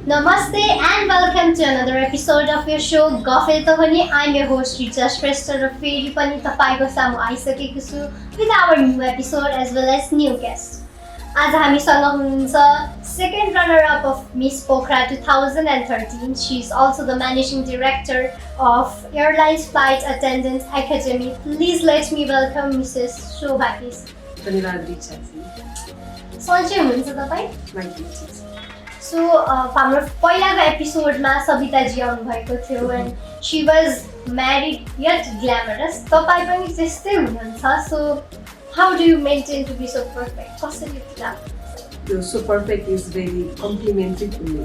Namaste and welcome to another episode of your show Gafel Tahani. I'm your host Richa Shrestha र फेरि पनि तपाईको सामु आइसकेको छु with our new episode as well as new guest. आज हामीसँग हुनुहुन्छ second runner up of Miss Pokhara 2013. She is also the managing director of Airlines Flight Attendant Academy. Please let me welcome Mrs. Shobha Kesi. धन्यवाद रिचा जी. सन्चै हुनुहुन्छ तपाई? Mic So, हाम्रो पहिलाको एपिसोडमा सबिताजी आउनुभएको थियो and she was married yet glamorous. तपाईँ पनि त्यस्तै हुनुहुन्छ. So, how do you maintain to be so perfect? कसरी पुरा? So perfect is very complimentary to me.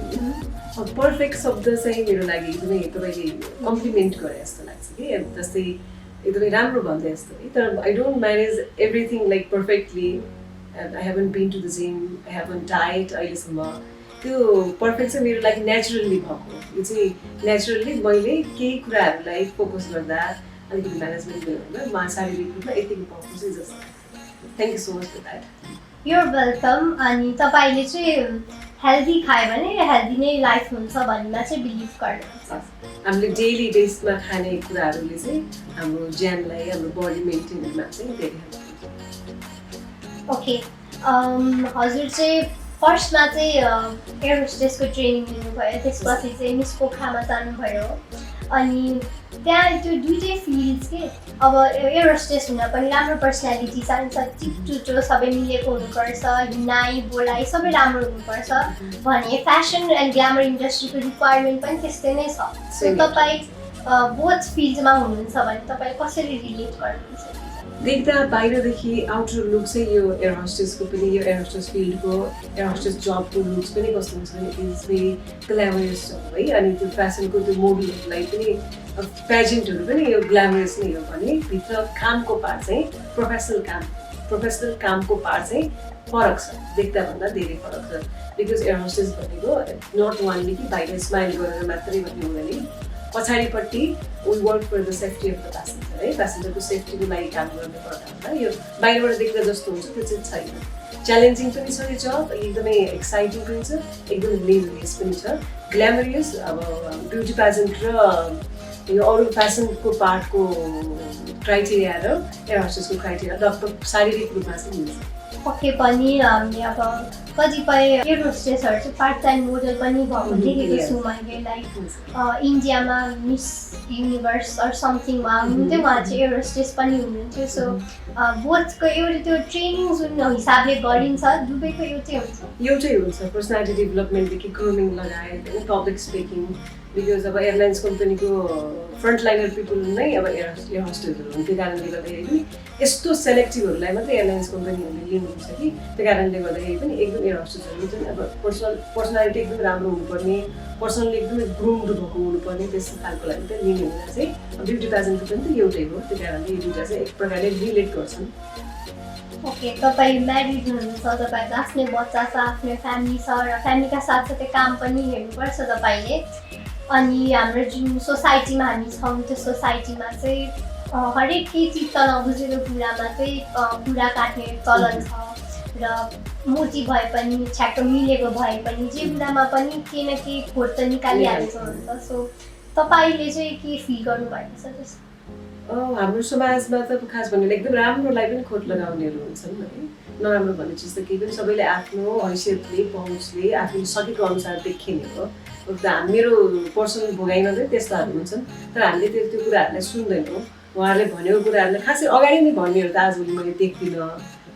Perfect शब्द चाहिँ मेरो लागि एकदमै तपाईले कम्प्लिमेन्ट गरे जस्तो लाग्छ कि जस्तै एकदमै राम्रो भन्दै जस्तो है. तर I don't manage everything like perfectly. I haven't been to the gym. I haven't diet अहिलेसम्म. त्यो पर्फेक्ट चाहिँ मेरो लागि नेचुरली भएको. यो चाहिँ नेचुरली मैले केही कुराहरूलाई फोकस गर्दा अलिकति म्यानेजमेन्ट गरेर म शारीरिक रूपमा यतिको पाउँछु चाहिँ जस्तो. Thank you so much for that. You're welcome. अनि तपाईले चाहिँ हेल्दी खायो भने हेल्दी नै लाइफ हुन्छ भन्नेमा चाहिँ बिलिभ गर्नुहुन्छ. हामीले डेली बेसमा खाने कुराहरूले चाहिँ हाम्रो ज्यानलाई हाम्रो बडी मेन्टेन गर्नमा चाहिँ धेरै हेल्प गर्छ. ओके. हजुर चाहिँ फर्स्टमा चाहिँ एयर होस्टेसको ट्रेनिङ लिनुभयो, त्यसपछि चाहिँ मिस पोखरामा जानुभयो. अनि त्यहाँ त्यो दुइटै फिल्ड्स के अब एयर होस्टेस हुन पनि राम्रो पर्सनालिटी चाहिन्छ, टिपटुटो सबै मिलेको हुनुपर्छ, हिँडाइ बोलाइ सबै राम्रो हुनुपर्छ भने फेसन एन्ड ग्ल्यामर इन्डस्ट्रीको रिक्वायरमेन्ट पनि त्यस्तै नै छ. सो तपाईँ बोथ फिल्डमा हुनुहुन्छ भने तपाईँ कसरी रिलेट गर्नुहुन्छ? देख्दा बाहिरदेखि आउटर लुक चाहिँ यो एयर होस्टेसको पनि यो एयर होस्टेस फिल्डको एयर होस्टेस जबको लुक्स पनि कस्तो हुन्छ भने इट इज भेरी ग्ल्यामरस है. अनि त्यो फेसनको त्यो मोडलहरूलाई पनि पेजेन्टहरू पनि यो ग्ल्यामरस नै हो भने भित्र कामको पार्ट चाहिँ प्रोफेसनल कामको पार्ट चाहिँ फरक छ, देख्दा भन्दा धेरै फरक छ. बिकज एयर होस्टेस भनेको नट वानली कि बाहिर स्माइल गरेर मात्रै भन्नु हुँदैन. पछाडिपट्टि we work for the safety of the passenger है. प्यासेन्जरको सेफ्टीको लागि काम गर्नु पर्दा होला. यो बाहिरबाट देख्दा जस्तो हुन्छ त्यो चाहिँ छैन. च्यालेन्जिङ पनि छ यो जब, एकदमै एक्साइटिङ पनि छ, एकदमै ग्लेमरियस पनि छ. ग्ल्यामरियस अब ब्युटी पेजेन्ट र यो अरू फेसनको पार्टको क्राइटेरिया र एयर होस्टेसको क्राइटेरिया लगभग शारीरिक रूपमा चाहिँ मिल्छ. पक्कै पनि हामीले अब कतिपय एयर होस्टेसहरू चाहिँ पार्ट टाइम मोडल पनि भएको देखेको छु मैले. लाइक इन्डियामा मिस युनिभर्स अर समथिङमा हुनुहुन्थ्यो, उहाँ चाहिँ एयर होस्टेस पनि हुनुहुन्थ्यो. सो बोथको एउटा त्यो ट्रेनिङ जुन हिसाबले गरिन्छ दुवैको एउटै हुन्छ. पर्सनालिटी डेभलपमेन्टदेखि ग्रुमिङ लगायत होइन, पब्लिक स्पिकिङ. बिकज अब एयरलाइन्स कम्पनीको फ्रन्टलाइनर पिपुल नै अब एयर होस्टेसहरू हुन्. त्यो कारणले गर्दाखेरि पनि यस्तो सेलेक्टिभहरूलाई मात्रै एयरलाइन्स कम्पनीहरूले लिनुहुन्छ कि त्यो कारणले गर्दाखेरि पनि एकदम एयर होस्टेसहरू चाहिँ अब पर्सनालिटी एकदम राम्रो हुनुपर्ने, पर्सनली एकदमै ग्रुम्ड भएको हुनुपर्ने, त्यस्तो खालको लागि त लिने हुँदा चाहिँ ब्युटी पेजेन्टको पनि त एउटै हो. त्यो कारणले यो दुइटा चाहिँ एक प्रकारले रिलेट गर्छन्. ओके. तपाईँ म्यारिड हुनुहुन्छ, तपाईँको आफ्नै बच्चा छ, आफ्नै फ्यामिली छ र फ्यामिलीका साथसाथै काम पनि हेर्नुपर्छ तपाईँले. अनि हाम्रो जुन सोसाइटीमा हामी छौँ त्यो सोसाइटीमा चाहिँ हरेक केही चित्त नबुझेको कुरामा चाहिँ कुरा काट्ने चलन छ र मोटी भए पनि छ्याक्क मिलेको भए पनि जे कुरामा पनि केही न केही खोट त निकालिहालेको हुन्छ. सो तपाईँले चाहिँ के फिल गर्नुभएको छ जस्तो? हाम्रो समाजमा त खास भन्ने एकदम राम्रोलाई पनि खोट लगाउनेहरू हुन्छन् है. नराम्रो भन्ने चिज त केही पनि सबैले आफ्नो हैसियतले पहुँचले आफूले सकेको अनुसार देखिने हो. मेरो पर्सनल भोगाइमा चाहिँ त्यस्ताहरू हुन्छन्, तर हामीले त्यो कुराहरूलाई सुन्दैनौँ. उहाँहरूले भनेको कुराहरूलाई खासै अगाडि नै भन्नेहरू त आजभोलि मैले देख्दिनँ,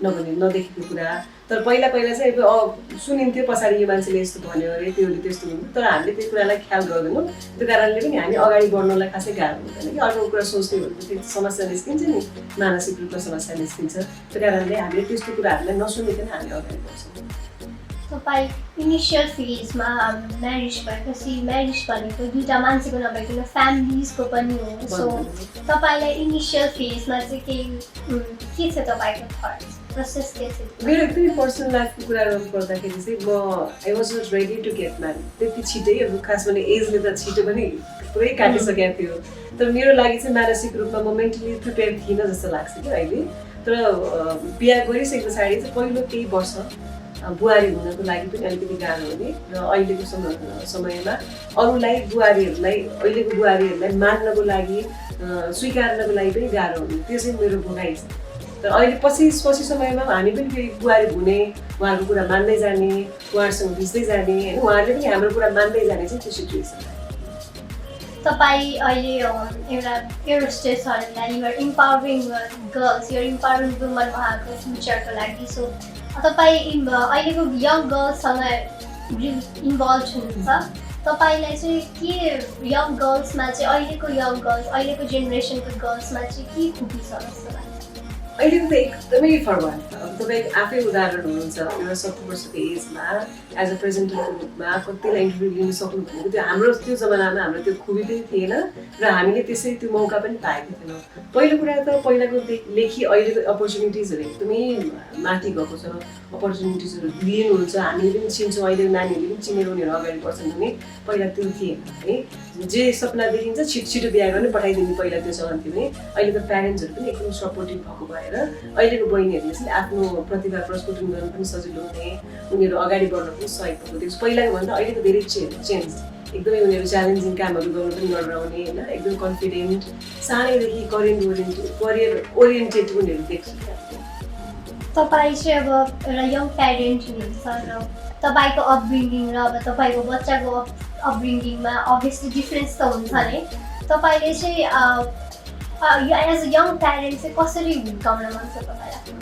नभने नदेखेको कुरा. तर पहिला चाहिँ अब सुनिन्थ्यो पछाडि यो मान्छेले यस्तो भन्यो अरे त्योले त्यस्तो हुन्थ्यो, तर हामीले त्यो कुरालाई ख्याल गर्दैनौँ. त्यो कारणले पनि हामी अगाडि बढ्नलाई खासै गाह्रो हुँदैन कि अर्को कुरा सोच्ने हो भने त्यो समस्या निस्किन्छ नि, मानसिक रूपमा समस्या निस्किन्छ. त्यो कारणले हामीले त्यस्तो कुराहरूलाई नसुनिकन हामी अगाडि बढ्छौँ. तपाईँ इनिसियल फेजमा म्यारिज भएपछि म्यारिज भनेको दुईवटा मान्छेको नभइकन फ्यामिलिजको पनि हो. सो तपाईँलाई इनिसियल फेजमा चाहिँ के छ तपाईँको थट प्रोसेस के छ? मेरो एकदमै पर्सनल लाइफको कुरा गर्नु पर्दाखेरि चाहिँ म I was not ready to get married. त्यति छिटै अब खास भने एजले त छिटो पनि पुरै काटिसकेको थियो. तर मेरो लागि चाहिँ मानसिक रूपमा म मेन्टली प्रिपेयर थिइनँ जस्तो लाग्छ कि अहिले. तर बिहा गरिसके पछाडि चाहिँ पहिलो केही वर्ष बुहारी हुनको लागि पनि अलिकति गाह्रो हुने र अहिलेको समयमा अरूलाई बुहारीहरूलाई अहिलेको बुहारीहरूलाई मान्नको लागि स्वीकार्नको लागि पनि गाह्रो हुने त्यो चाहिँ मेरो भनाइ छ। तर अहिले पछि समयमा हामी पनि फेरि बुहारी हुने उहाँहरूको कुरा मान्दै जाने उहाँहरूसँग भिज्दै जाने होइन उहाँहरूले पनि हाम्रो कुरा मान्दै जाने चाहिँ त्यो सिचुएसन। तपाईँ अहिले एउटा एयर होस्टेसहरूलाई you're empowering girls you're empowering women उहाँको फ्युचरको लागि। सो तपाईँ अहिलेको यङ गर्ल्ससँग इन्भल्भ हुनुहुन्छ, तपाईँलाई चाहिँ के यङ गर्ल्समा चाहिँ अहिलेको यङ गर्ल्स अहिलेको जेनेरेसनको गर्ल्समा चाहिँ के खुबी छ जस्तो लाग्छ? अहिलेको त एकदमै फरक छ। तपाईँ आफै उदाहरण हुनुहुन्छ एउटा 70 वर्षको एजमा एज अ प्रेजेन्टरको रूपमा कतिलाई इन्टरभ्यू लिन सक्नु भनेको त्यो हाम्रो त्यो जमानामा हाम्रो त्यो खुबी पनि थिएन र हामीले त्यसै त्यो मौका पनि पाएको थिएनौँ। पहिलो कुरा त पहिलाको लेखी अहिलेको अपर्च्युनिटिजहरू एकदमै माथि गएको छ। अपर्च्युनिटिजहरू लिनुहुन्छ, हामीले पनि चिन्छौँ, अहिलेको नानीहरूले पनि चिनेर उनीहरू अगाडि बढ्छन् भने पहिला त्यो थिएन है। जे सपना देखिन्छ छिटो बिहा गर्ने पठाइदिने पहिला त्यो चलन थियो भने अहिले त प्यारेन्ट्सहरू पनि एकदम सपोर्टिभ भएको भएर अहिलेको बहिनीहरूले चाहिँ आफ्नो प्रतिभा प्रस्फुटन गर्न पनि सजिलो हुने उनीहरू अगाडि बढ्न पनि सहयोग भएको देख्छु। पहिलाको भन्दा अहिलेको धेरै चेन्ज एकदमै उनीहरू च्यालेन्जिङ कामहरू गर्नु पनि नडराउने होइन एकदम कन्फिडेन्ट सानैदेखि करियर ओरिएन्टेड उनीहरू देख्छु। तपाईँ चाहिँ अब एउटा यङ प्यारेन्ट हुनुहुन्छ र तपाईँको अपब्रिङ्गिङ र अब तपाईँको बच्चाको अपब्रिङ्गिङमा अभियसली डिफ्रेन्स त हुन्छ नै। तपाईँले चाहिँ एज अ यङ प्यारेन्ट चाहिँ कसरी हुर्काउन मन छ तपाईँलाई?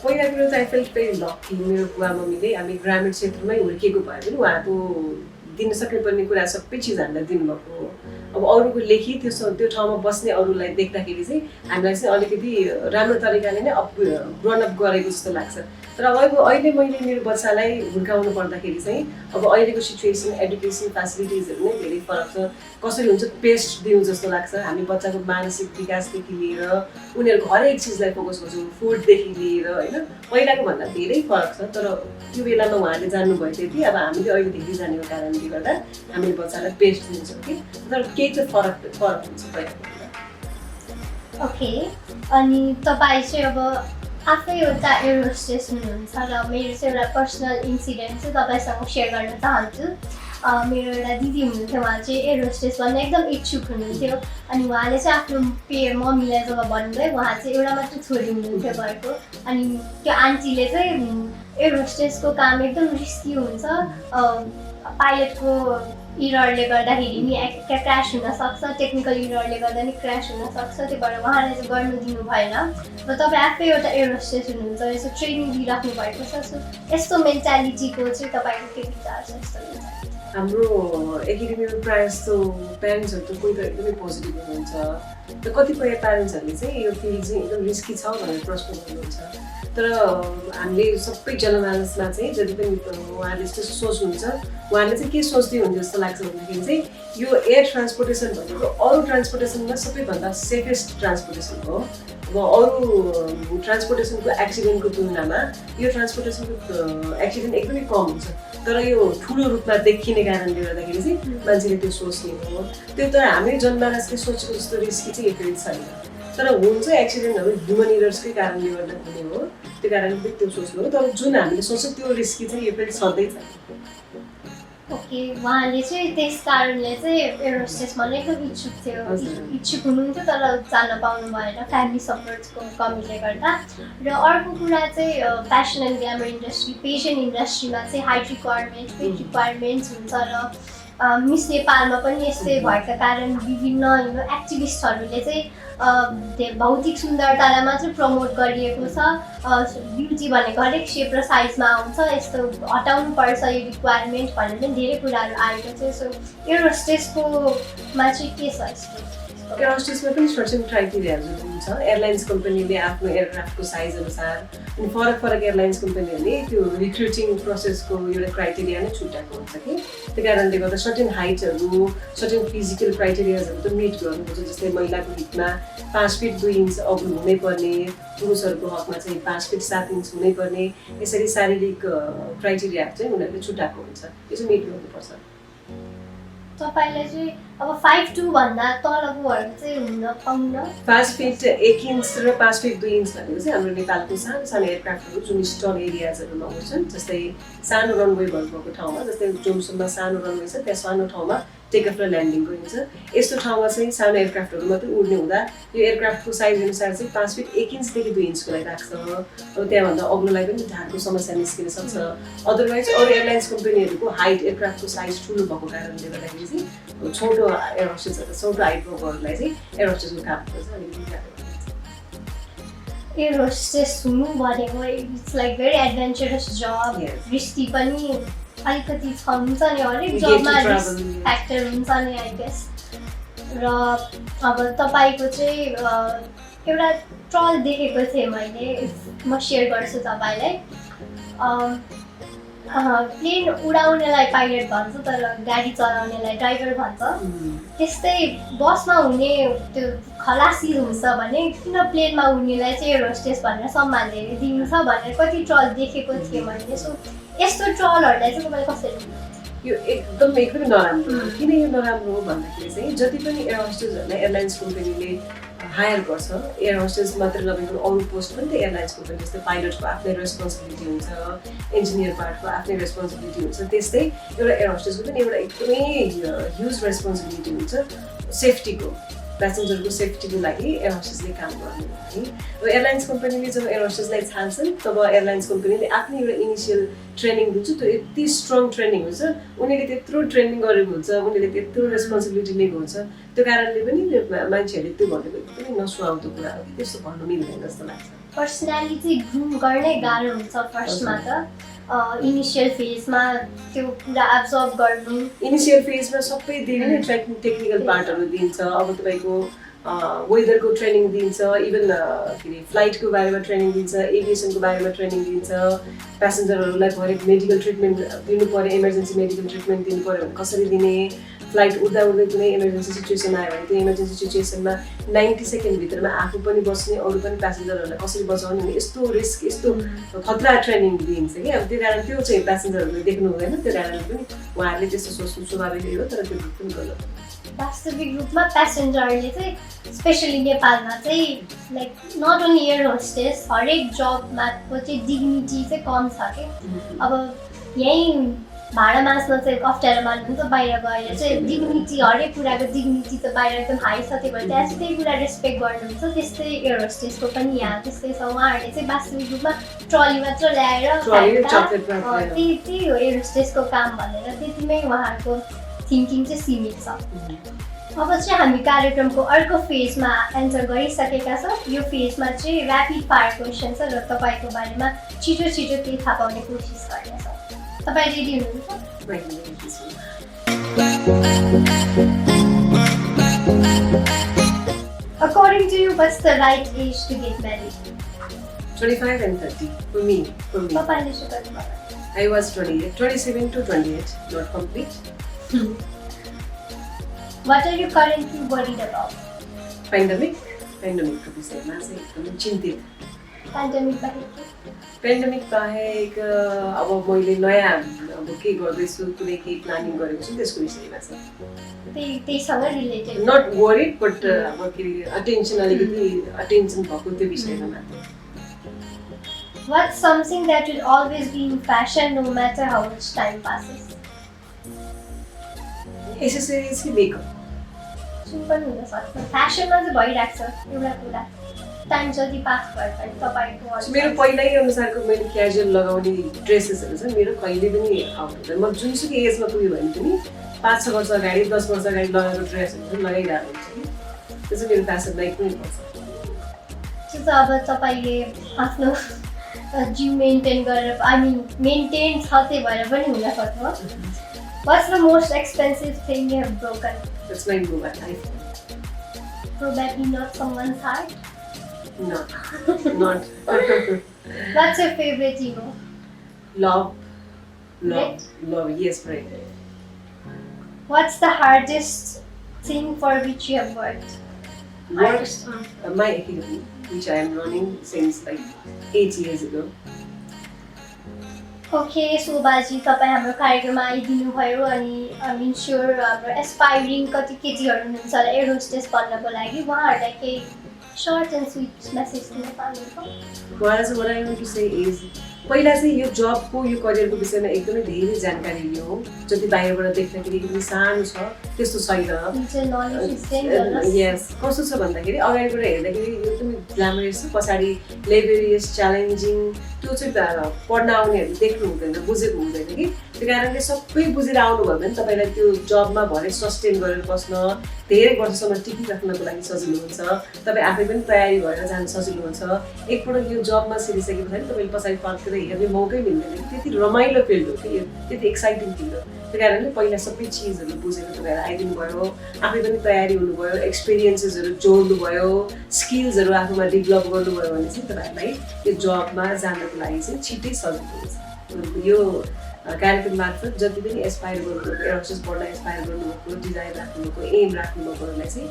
पहिला कुरो चाहिँ आई फेल्ट भेरी लकी। मेरो बुवा मम्मीले हामी ग्रामीण क्षेत्रमै हुर्किएको भए पनि उहाँको दिन सक्नुपर्ने कुरा सबै चिज हामीलाई दिनुभएको। अब अरूको लेखी त्यो ठाउँमा बस्ने अरूलाई देख्दाखेरि चाहिँ हामीलाई चाहिँ अलिकति राम्रो तरिकाले नै ग्रोन अप गरेको जस्तो लाग्छ। तर अब अहिले मैले मेरो बच्चालाई हुर्काउनु पर्दाखेरि चाहिँ अब अहिलेको सिचुएसन एडुकेसन फेसिलिटिजहरू नै धेरै फरक छ। कसरी हुन्छ पेस्ट दिउँ जस्तो लाग्छ। हामी बच्चाको मानसिक विकासदेखि लिएर उनीहरूको हरेक चिजलाई फोकस गर्छौँ, फुडदेखि लिएर होइन पहिलाको भन्दा धेरै फरक छ। तर त्यो बेलामा उहाँले जान्नुभयो त्यति अब हामीले अहिले धेरै जानेको कारणले गर्दा हामीले बच्चालाई पेस्ट दिन्छौँ कि तर केही चाहिँ फरक हुन्छ पहिलाको। ओके, अनि तपाईँ चाहिँ अब आफै एउटा एयर होस्टेस हुनुहुन्छ र मेरो चाहिँ एउटा पर्सनल इन्सिडेन्ट चाहिँ तपाईँसँग सेयर गर्न चाहन्छु। मेरो एउटा दिदी हुनुहुन्थ्यो, उहाँ चाहिँ एयर होस्टेस बन्न एकदम इच्छुक हुनुहुन्थ्यो। अनि उहाँले चाहिँ आफ्नो मम्मीलाई जब भन्नुभयो उहाँ चाहिँ एउटा मात्र छोरी हुनुहुन्थ्यो घरको। अनि त्यो आन्टीले चाहिँ एयर होस्टेसको काम एकदम रिस्की हुन्छ, पाइलटको इररले गर्दाखेरि नि क्रास हुनसक्छ, टेक्निकल इररले गर्दा नि क्रास हुनसक्छ, त्यही भएर उहाँलाई चाहिँ गर्नु दिनु भएन। र तपाईँ आफै एउटा एयर होस्टेस हुनुहुन्छ, यसो ट्रेनिङ दिइराख्नु भएको छ। सो यस्तो मेन्टालिटीको चाहिँ तपाईँको के विचार छ? यस्तो हाम्रो एकाडेमीमा प्रायः जस्तो प्यारेन्ट्सहरू त कोही त एकदमै पोजिटिभ हुनुहुन्छ, र कतिपय प्यारेन्ट्सहरूले चाहिँ यो फिल्ड चाहिँ एकदम रिस्की छ भनेर प्रश्न गर्नुहुन्छ। तर हामीले सबै जनमानसमा चाहिँ जति पनि उहाँहरूले यस्तो सोच्नुहुन्छ उहाँहरूले चाहिँ के सोच्दै हुन्छ जस्तो लाग्छ भन्दाखेरि चाहिँ यो एयर ट्रान्सपोर्टेसन भनेको अरू ट्रान्सपोर्टेसनमा सबैभन्दा सेफेस्ट ट्रान्सपोर्टेसन हो। अब अरू ट्रान्सपोर्टेसनको एक्सिडेन्टको तुलनामा यो ट्रान्सपोर्टेसनको एक्सिडेन्ट एकदमै कम हुन्छ। तर यो ठुलो रूपमा देखिने कारणले गर्दाखेरि चाहिँ मान्छेले त्यो सोच्ने हो। त्यो तर हामीले जनमानसले सोचेको जस्तो रिस्की चाहिँ यो फिल्ड छैन। तर हुन्छ एक्सिडेन्टहरू ह्युमन इरर्सकै कारणले गर्दा हुने हो, त्यो कारणले पनि त्यो सोच्नु हो। तर जुन हामीले सोच्छौँ त्यो रिस्की चाहिँ यो फिल्ड छँदैछ। ओके, उहाँले चाहिँ त्यस कारणले चाहिँ एयर होस्टेस बन्न एकदम इच्छुक हुनुहुन्थ्यो तर जान पाउनु भएन फ्यामिली सपोर्टको कमीले गर्दा। र अर्को कुरा चाहिँ fashion and glamour industry pension इन्डस्ट्रीमा चाहिँ हाइट रिक्वायरमेन्ट वेट रिक्वायरमेन्ट्स हुन्छ र मिस नेपालमा पनि यस्तै भएका कारण विभिन्न एक्टिभिस्टहरूले चाहिँ भौतिक सुन्दरतालाई मात्रै प्रमोट गरिएको छ। ब्युटी भनेको हरेक सेप र साइजमा आउँछ, यस्तो हटाउनु पर्छ यो रिक्वायरमेन्ट भनेर पनि धेरै कुराहरू आएको छ। सो एयर होस्टेसकोमा चाहिँ के छ यस्तो? एयर होस्टेसमा पनि सर्टेन क्राइटेरियाहरू हुन्छ। एयरलाइन्स कम्पनीले आफ्नो एयरक्राफ्टको साइज अनुसार अनि फरक एयरलाइन्स कम्पनीहरूले त्यो रिक्रुटिङ प्रोसेसको एउटा क्राइटेरिया नै छुट्याएको हुन्छ कि त्यो कारणले गर्दा सर्टेन हाइटहरू सर्टेन फिजिकल क्राइटेरियाजहरू त मिट गर्नुपर्छ। जस्तै महिलाको हितमा 5 फिट 2 इन्च अघि हुनैपर्ने, पुरुषहरूको हकमा चाहिँ 5 फिट 7 इन्च हुनैपर्ने, यसरी शारीरिक क्राइटेरियाहरू चाहिँ उनीहरूले छुट्याएको हुन्छ। यो चाहिँ मिट गर्नुपर्छ। तपाईँलाई चाहिँ अब 5'2" भन्दा तलकोहरू चाहिँ हुन पाउन 5 फिट 1 इन्च र 5 फिट 2 इन्च भनेको चाहिँ हाम्रो नेपालको सानो सानो एयरक्राफ्टहरू जुन स्टल एरियाजहरूमा उड्छन्, जस्तै सानो रनवे भएको ठाउँमा, जस्तै जोमसोनमा सानो रनवे छ, त्यहाँ सानो ठाउँमा टेकअफ र ल्यान्डिङ गरिन्छ। यस्तो ठाउँमा चाहिँ सानो एयरक्राफ्टहरू मात्रै उड्ने हुँदा यो एयरक्राफ्टको साइज अनुसार चाहिँ 5 फिट 1 इन्चदेखि 2 इन्चको लागि राख्छ। अब त्यहाँभन्दा अग्लोलाई पनि ढाडको समस्या निस्किन सक्छ। अदरवाइज अरू एयरलाइन्स कम्पनीहरूको हाइट एयरक्राफ्टको साइज ठुलो भएको कारणले गर्दाखेरि चाहिँ छोटो एयर होस्टेसहरू छोटो हाइट भएकोहरूलाई चाहिँ एयर होस्टेसको काम गर्छ। एयर होस्टेस हुनु भनेको it's like very adventurous job, risky पनि अलिकति हुन्छ नि, हरेक जबमा रिस्क फ्याक्टर हुन्छ नि आई गेस। र अब तपाईँको चाहिँ एउटा ट्रल देखेको थिएँ मैले, म सेयर गर्छु तपाईँलाई। प्लेन उडाउनेलाई पाइलट भन्छ तर गाडी चलाउनेलाई ड्राइभर भन्छ। त्यस्तै बसमा हुने त्यो खलासी हुन्छ भने किन प्लेनमा उड्नेलाई चाहिँ एयर होस्टेस भनेर सम्मान धेरै दिन्छ भनेर कति ट्रल देखेको थिएँ मैले। सो यस्तो ट्रलहरूलाई चाहिँ तपाईँले कसरी? यो एकदमै नराम्रो। किन यो नराम्रो हो भन्दाखेरि चाहिँ जति पनि एयर होस्टेसहरूलाई एयरलाइन्स कम्पनीले हायर गर्छ, एयर होस्टेस मात्र नभएको अरू पोस्ट पनि त एयरलाइन्स कम्पनी, जस्तै पाइलटको आफ्नै रेस्पोन्सिबिलिटी हुन्छ, इन्जिनियर पार्टको आफ्नै रेस्पोन्सिबिलिटी हुन्छ, त्यस्तै एउटा एयर होस्टेसको पनि एउटा एकदमै ह्युज रेस्पोन्सिबिलिटी हुन्छ सेफ्टीको, प्यासेन्जरको सेफ्टीको लागि एयर होस्टेसले काम गर्ने है। अब एयरलाइन्स कम्पनीले जब एयर होस्टेसलाई छान्छन् तब एयरलाइन्स कम्पनीले आफ्नै एउटा इनिसियल ट्रेनिङ दिन्छ। त्यो यति स्ट्रङ ट्रेनिङ हुन्छ, उनीहरूले त्यत्रो ट्रेनिङ गरेको हुन्छ, उनीहरूले त्यत्रो रेस्पोन्सिबिलिटी लिएको हुन्छ, त्यो कारणले पनि मान्छेहरूले त्यो भनेको एकदमै नसुहाउँदो कुरा हो कि त्यस्तो भन्नु मिल्दैन जस्तो लाग्छ। पर्सनालिटी ग्रुम गर्नै गाह्रो हुन्छ फर्स्टमा त, इनिसियल फेजमा त्यो कुरा एब्जर्भ गर्नु। इनिसियल फेजमा सबै धेरै नै टेक्निकल पार्टहरू दिन्छ। अब तपाईँको वेदरको ट्रेनिङ दिन्छ, इभन के अरे फ्लाइटको बारेमा ट्रेनिङ दिन्छ, एभिएसनको बारेमा ट्रेनिङ दिन्छ, प्यासेन्जरहरूलाई हरेक मेडिकल ट्रिटमेन्ट दिनु पऱ्यो, इमर्जेन्सी मेडिकल ट्रिटमेन्ट दिनु पऱ्यो भने कसरी दिने, फ्लाइट उड्दा उड्दै कुनै इमर्जेन्सी सिचुएसन आयो भने त्यो इमर्जेन्सी सिचुएसनमा 90 सेकेन्डभित्रमा आफू पनि बस्ने, अरू पनि प्यासेन्जरहरूलाई कसरी बचाउने भने यस्तो रिस्क, यस्तो खतरा ट्रेनिङ दिइन्छ कि। अब त्यो कारण त्यो चाहिँ प्यासेन्जरहरूले देख्नु हुँदैन, त्यो कारणले पनि उहाँहरूले त्यस्तो सोच्नु स्वाभाविकै हो, तर त्यो पनि गलत। वास्तविक रूपमा प्यासेन्जरले चाहिँ स्पेसली नेपालमा चाहिँ like not only air hostess, हरेक जबमा चाहिँ डिग्निटी चाहिँ कम छ कि। अब यहीँ भाडा मास्न चाहिँ अप्ठ्यारो मान्नुहुन्छ, बाहिर गएर चाहिँ डिग्निटी, हरेक कुराको डिग्निटी त बाहिर एकदम हाई छ, त्यही भएर त्यहाँ त्यही कुरा रेस्पेक्ट गर्नुहुन्छ। त्यस्तै एयर होस्टेसको पनि यहाँ त्यस्तै छ। उहाँहरूले चाहिँ वास्तविक रूपमा ट्रली मात्र ल्याएर त्यही हो एयर होस्टेसको काम भनेर, त्यतिमै उहाँहरूको थिङ्किङ चाहिँ सीमित छ। अब चाहिँ हामी कार्यक्रमको अर्को फेजमा एन्सर गरिसकेका छौँ। यो फेजमा चाहिँ ऱ्यापिड फायर क्वेसन छ र तपाईँको बारेमा छिटो छिटो केही थाहा पाउने कोसिस गर्नेछ। तपाईँ रेडी हुनुहुन्छ? According to you, what's the right age to get married? 25 and 30 for me. तपाईँले चाहिँ कति भयो? I was 27 to 28, not complete. What are you currently worried about? Pandemic को विषयमा चाहिँ एकदमै चिन्तित। पेन्डेमिक बाहेक अब मैले नयाँ अब के गर्दैछु, कुनै केही प्लानिङ गरेको छु त्यसको विषयमा छ। त्यहीसँग रिलेटेड? नट वरिड बट अब के अटेन्सन, अलिकति अटेन्सन भएको त्यो विषयमा मात्र। What's something that will always be in fashion no matter how much time passes? Accessories कि मेकअप? सिम्पल हुन सक्छ, फ्यासनमा चाहिँ भइरहेको छ एउटा कुरा, टाइम जति पास भए पनि तपाईँको। मेरो पहिल्यै अनुसारको मैले क्याजुअल लगाउने ड्रेसेसहरू छ, मेरो कहिले पनि आउँदैन। म जुनसुकै एजमा पुग्यो भने पनि 5-6 वर्ष अगाडि 10 वर्ष अगाडि लगाएको ड्रेसहरू चाहिँ लगाइरहेको हुन्छ कि, त्यो चाहिँ मेरो फ्यासनमा एकदमै पर्छ। त्यो त अब तपाईँले आफ्नो जिउ मेन्टेन गरेर, आई मिन मेन्टेन छ त्यही भएर पनि हुनसक्छ। What's the most expensive thing you have broken? That's my mobile iPhone. Probably not someone's heart? No, not. What's your favorite emo? Love. Right? Love, yes, right. What's the hardest thing for which you have worked? My academy, which I am running since like 8 years ago. Okay शोभाजी तपाईँ हाम्रो कार्यक्रममा आइदिनु भयो अनि आइ am sure हाम्रो एस्पाइरिङ कति केटीहरू हुनुहुन्छ होला एयर होस्टेस बन्नको लागि उहाँहरूलाई केही सर्ट एन्ड स्विट मेसेज दिन चाहनुहुन्छ? उहाँलाई चाहिँ what I want to say is पहिला चाहिँ यो जबको यो करियरको विषयमा एकदमै धेरै जानकारी लियो जति बाहिरबाट देख्दाखेरि एकदमै सानो छ त्यस्तो छैन यस कस्तो छ भन्दाखेरि अगाडिबाट हेर्दाखेरि एकदमै ग्ल्यामरस छ पछाडि लेबरियस च्यालेन्जिङ त्यो चाहिँ पढ्न आउनेहरूले देख्नु हुँदैन बुझेको हुँदैन कि त्यो कारणले सबै बुझेर आउनुभयो भने तपाईँलाई त्यो जबमा भरे सस्टेन गरेर बस्न धेरै वर्षसम्म टिकिराख्नको लागि सजिलो हुन्छ तपाईँ आफै पनि तयारी भएर जान सजिलो हुन्छ एकपल्ट यो जबमा सिरिसके पछाडि तपाईँले पछाडि फर्केर हेर्ने मौकै मिल्दैन त्यति रमाइलो फिल्ड हो कि त्यति एक्साइटिङ फिल्ड हो त्यो कारणले पहिला सबै चिजहरू बुझेर तपाईँहरू आइदिनु भयो आफै पनि तयारी हुनुभयो एक्सपिरियन्सेसहरू जोड्नुभयो स्किल्सहरू आफूमा डेभलप गर्नुभयो भने चाहिँ तपाईँहरूलाई यो जबमा जानको लागि चाहिँ छिट्टै सजिलो हुन्छ यो कार्यक्रम मार्फत जति पनि एस्पायर गर्नुभएको एयर होस्टेस पढ्न एस्पायर गर्नुभएको डिजाइन राख्नुभएको एम राख्नुभएकोहरूलाई चाहिँ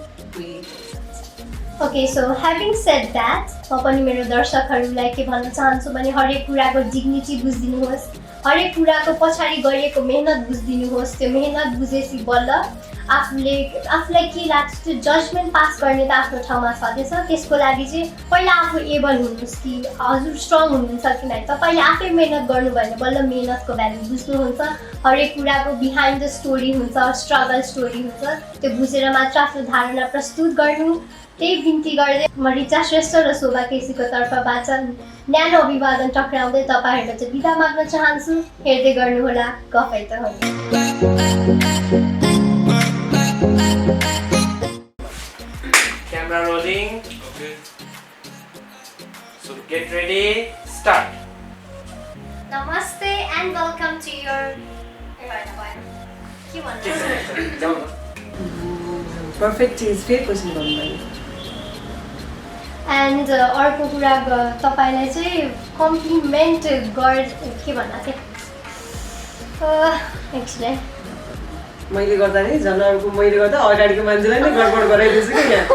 okay so having shed that म पनि मेरो दर्शकहरूलाई के भन्न चाहन्छु भने हरेक कुराको डिग्निटी बुझिदिनुहोस् हरेक कुराको पछाडि गरिएको मेहनत बुझिदिनुहोस् त्यो मेहनत बुझेपछि बल्ल आफूलाई के लाग्छ त्यो जजमेन्ट पास गर्ने त आफ्नो ठाउँमा छँदैछ त्यसको लागि चाहिँ पहिला आफू एबल हुनुहोस् कि हजुर स्ट्रङ हुनुहुन्छ कि नै तपाईँले आफै मेहनत गर्नुभयो भने बल्ल मेहनतको भ्यालु बुझ्नुहुन्छ हरेक कुराको बिहाइन्ड द स्टोरी हुन्छ स्ट्रगल स्टोरी हुन्छ त्यो बुझेर मात्र आफ्नो धारणा प्रस्तुत गर्नु त्यही बिन्ती गर्दै म रिचा श्रेष्ठ र शोभा केसीको तर्फबाट न्यानो अभिवादन टक्राउँदै तपाईँहरूलाई चाहिँ बिदा माग्न चाहन्छु हेर्दै गर्नुहोला गफै त हो Camera rolling. Okay. So get ready. Start. Namaste and welcome to your. के भन्नु? पर्फेक्ट चिज फेरि क्वेसन गर्नुभयो एन्ड अर्को कुरा तपाईँलाई चाहिँ कम्प्लिमेन्ट के भन्दा थियो एकछिन मैले गर्दा नि झन् अर्को मैले गर्दा अगाडिको मान्छेलाई नै गडबड गराइदिन्छु कि यहाँ